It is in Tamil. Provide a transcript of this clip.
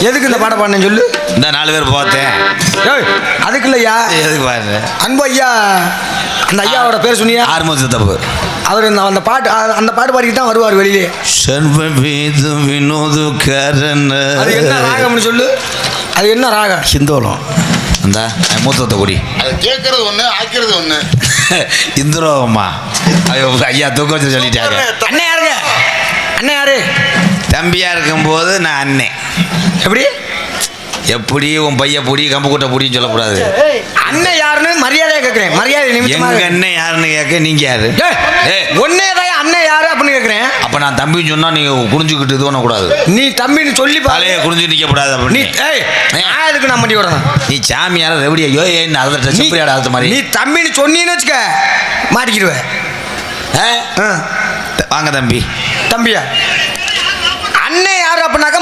எதுக்கு இந்த பாடம் பாடுனேன்னு சொல்லு. இந்த 4 பேர் பார்த்தேன். அதுக்கு இல்லையா, எதுக்கு பாருங்க அன்பு ஐயா, அந்த ஐயாவோட பேர் சொன்னியா? ஆர்மோஸ் தப்பு. அவர் அந்த பாட்டு பாடிக்கிட்டு தான் வருவார் வெளியே. சர்வவேது வினோதுக்காரன். அது என்ன ராகம்னு சொல்லு. அது என்ன ராகம்? ஹிந்தோலம். அந்த மூத்தத்தை குடி. அது கேட்கறது ஒண்ணு, ஆக்கிறது ஒண்ணு. இந்துரோகம்மா. ஐயா தூக்க வச்சு சொல்லிட்டாங்க. அண்ணன் யாருங்க? அண்ணன் யாரு? தம்பியா இருக்கும்போது நான் அண்ணன். எப்படி உன் பைய பொடி கம்பு கூட்ட பொடின்னு சொல்லக்கூடாது. அண்ணன் யாருன்னு மரியாதையா கேட்கிறேன். மரியாதை நிமிஷமா. எங்க அண்ணன் யாருன்னு கேட்க நீங்க யாரு? ஒன்னேதான் அண்ணன் யாரு அப்படின்னு கேட்கிறேன். அப்ப நான் தம்பின்னு சொன்னா நீங்க குடிஞ்சுக்கிட்டு இது பண்ணக்கூடாது. நீ தம்பின்னு சொல்லி தலைய குடிஞ்சு நிக்க கூடாது. நீ எதுக்கு நான் மண்டி விடணும்? நீ சாமியார ரெவடியா யோ ஏன்னு அதை செப்பரியாட அது மாதிரி. நீ தம்பின்னு சொன்னீன்னு வச்சுக்க மாட்டிக்கிடுவேன். வாங்க தம்பி. தம்பியா? அண்ணன் யாரு அப்படின்னாக்க